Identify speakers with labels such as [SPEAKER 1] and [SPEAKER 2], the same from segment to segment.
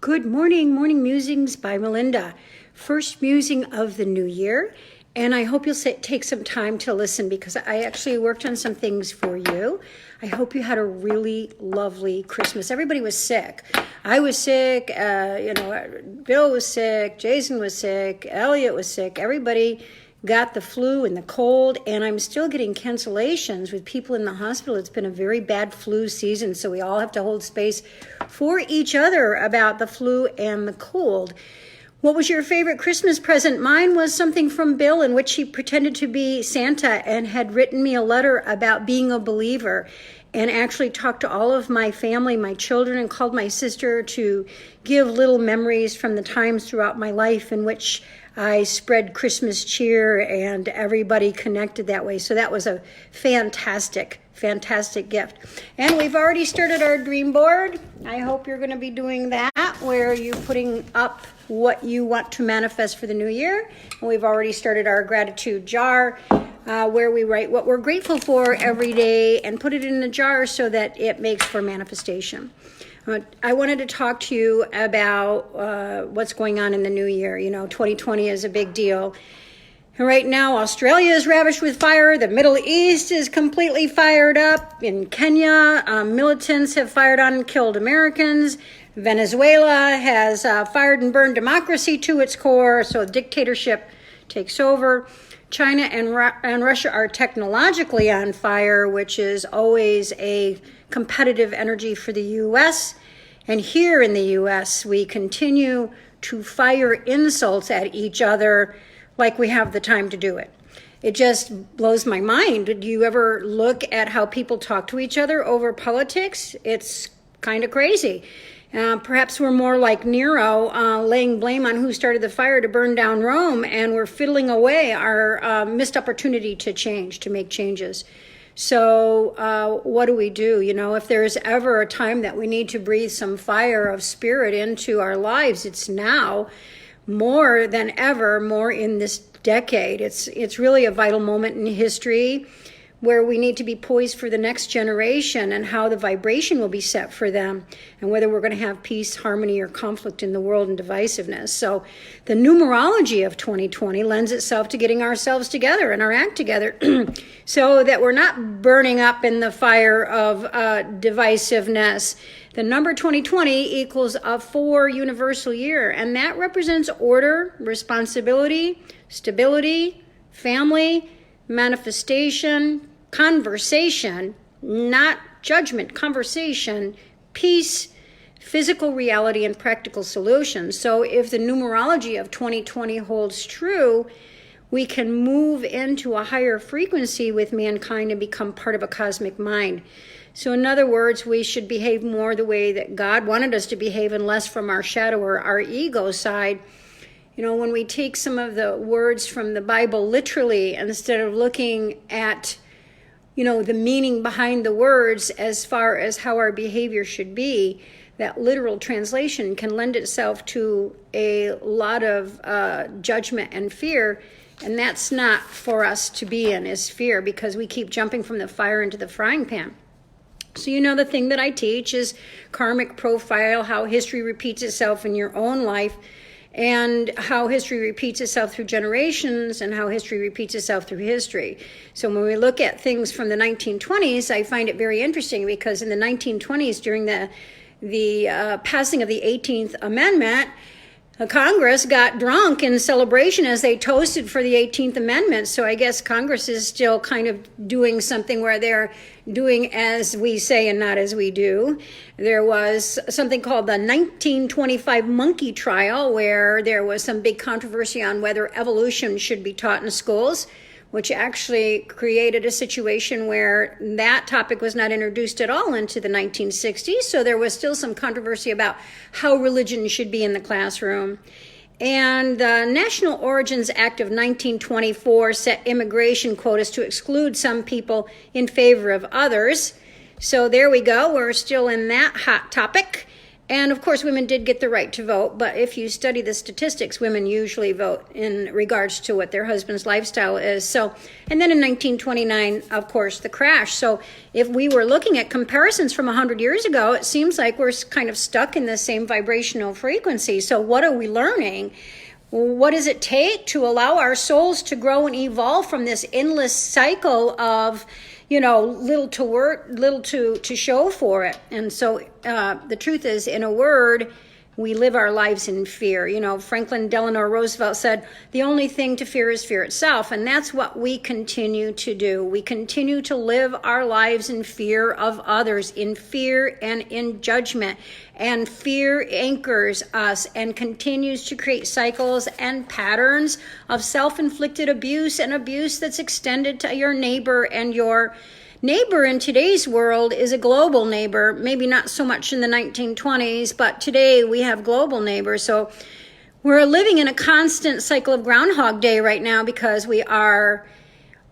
[SPEAKER 1] Good morning, Morning Musings by Melinda. First musing of the new year, and I hope you'll take some time to listen because I actually worked on some things for you. I hope you had a really lovely Christmas. Everybody was sick. I was sick, Bill was sick, Jason was sick, Elliot was sick. Everybody got the flu and the cold, and I'm still getting cancellations with people in the hospital. It's been a very bad flu season, so we all have to hold space for each other about the flu and the cold. What was your favorite Christmas present? Mine was something from Bill in which he pretended to be Santa and had written me a letter about being a believer, and actually talked to all of my family, my children, and called my sister to give little memories from the times throughout my life in which I spread Christmas cheer and everybody connected that way. So that was a fantastic gift. And we've already started our dream board. I hope you're going to be doing that, where you're putting up what you want to manifest for the new year. And we've already started our gratitude jar, where we write what we're grateful for every day and put it in the jar so that it makes for manifestation. I wanted to talk to you about what's going on in the new year. 2020 is a big deal. And right now, Australia is ravished with fire. The Middle East is completely fired up. In Kenya, militants have fired on and killed Americans. Venezuela has fired and burned democracy to its core, so dictatorship takes over. China and Russia are technologically on fire, which is always a competitive energy for the U.S. And here in the U.S., we continue to fire insults at each other like we have the time to do it. It just blows my mind. Do you ever look at how people talk to each other over politics? It's kind of crazy. Perhaps we're more like Nero, laying blame on who started the fire to burn down Rome, and we're fiddling away our missed opportunity to change, to make changes. So what do we do? If there's ever a time that we need to breathe some fire of spirit into our lives, it's now, more than ever, more in this decade. It's really a vital moment in history where we need to be poised for the next generation and how the vibration will be set for them, and whether we're going to have peace, harmony, or conflict in the world and divisiveness. So the numerology of 2020 lends itself to getting ourselves together and our act together so that we're not burning up in the fire of divisiveness. The number 2020 equals a 4 universal year, and that represents order, responsibility, stability, family, manifestation, conversation, not judgment, conversation, peace, physical reality, and practical solutions. So if the numerology of 2020 holds true, we can move into a higher frequency with mankind and become part of a cosmic mind. So in other words, we should behave more the way that God wanted us to behave and less from our shadow or our ego side. When we take some of the words from the Bible literally, instead of looking at, the meaning behind the words as far as how our behavior should be, that literal translation can lend itself to a lot of judgment and fear. And that's not for us to be in, is fear, because we keep jumping from the fire into the frying pan. So the thing that I teach is karmic profile, how history repeats itself in your own life, and how history repeats itself through generations, and how history repeats itself through history. So when we look at things from the 1920s, I find it very interesting, because in the 1920s, during the passing of the 18th Amendment, Congress got drunk in celebration as they toasted for the 18th Amendment. So I guess Congress is still kind of doing something where they're doing as we say and not as we do. There was something called the 1925 monkey trial, where there was some big controversy on whether evolution should be taught in schools, which actually created a situation where that topic was not introduced at all into the 1960s. So there was still some controversy about how religion should be in the classroom. And the National Origins Act of 1924 set immigration quotas to exclude some people in favor of others. So there we go. We're still in that hot topic. And of course, women did get the right to vote, but if you study the statistics, women usually vote in regards to what their husband's lifestyle is. So, and then in 1929, of course, the crash. So if we were looking at comparisons from 100 years ago, it seems like we're kind of stuck in the same vibrational frequency. So what are we learning? What does it take to allow our souls to grow and evolve from this endless cycle of, little to show for it? And so the truth is, in a word, we live our lives in fear. Franklin Delano Roosevelt said, the only thing to fear is fear itself. And that's what we continue to do. We continue to live our lives in fear of others, in fear and in judgment. And fear anchors us and continues to create cycles and patterns of self-inflicted abuse and abuse that's extended to your neighbor. And your neighbor in today's world is a global neighbor, maybe not so much in the 1920s, but today we have global neighbors. So we're living in a constant cycle of Groundhog Day right now because we are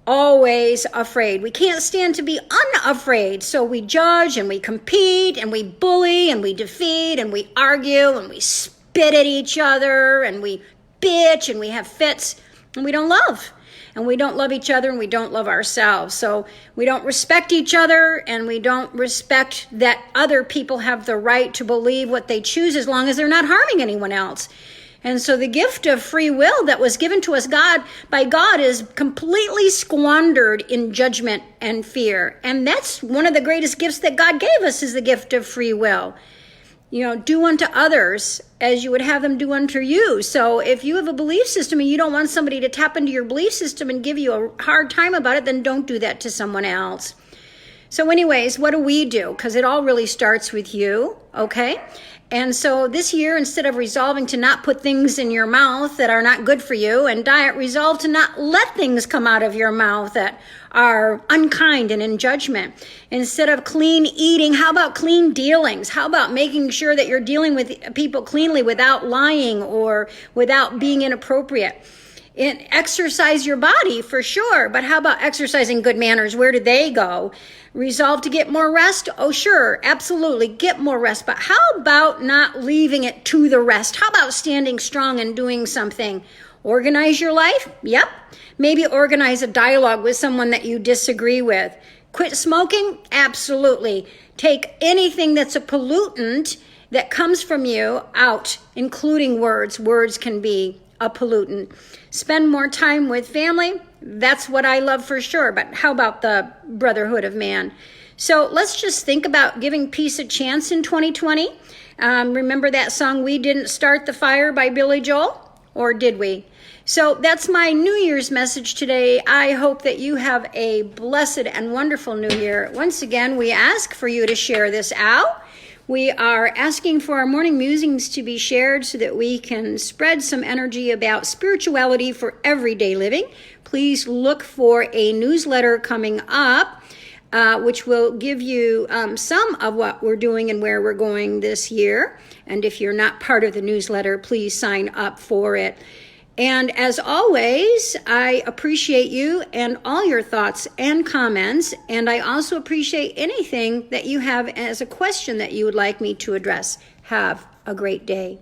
[SPEAKER 1] always afraid. We can't stand to be unafraid. So we judge and we compete and we bully and we defeat and we argue and we spit at each other and we bitch and we have fits and we don't love. And we don't love each other and we don't love ourselves. So we don't respect each other and we don't respect that other people have the right to believe what they choose as long as they're not harming anyone else. And so the gift of free will that was given to us by God is completely squandered in judgment and fear. And that's one of the greatest gifts that God gave us, is the gift of free will. Do unto others as you would have them do unto you. So if you have a belief system and you don't want somebody to tap into your belief system and give you a hard time about it, then don't do that to someone else. So anyways, what do we do? Because it all really starts with you, okay? And so this year, instead of resolving to not put things in your mouth that are not good for you and diet, resolve to not let things come out of your mouth that are unkind and in judgment. Instead of clean eating, how about clean dealings? How about making sure that you're dealing with people cleanly without lying or without being inappropriate? And exercise your body for sure, but how about exercising good manners? Where do they go? Resolve to get more rest? Oh, sure, absolutely, get more rest. But how about not leaving it to the rest? How about standing strong and doing something? Organize your life? Yep. Maybe organize a dialogue with someone that you disagree with. Quit smoking? Absolutely. Take anything that's a pollutant that comes from you out, including words. Words can be a pollutant. Spend more time with family. That's what I love for sure. But how about the brotherhood of man? So let's just think about giving peace a chance in 2020. Remember that song, We Didn't Start the Fire by Billy Joel? Or did we? So that's my New Year's message today. I hope that you have a blessed and wonderful New Year. Once again, we ask for you to share this out. We are asking for our morning musings to be shared so that we can spread some energy about spirituality for everyday living. Please look for a newsletter coming up, which will give you some of what we're doing and where we're going this year. And if you're not part of the newsletter, please sign up for it. And as always, I appreciate you and all your thoughts and comments. And I also appreciate anything that you have as a question that you would like me to address. Have a great day.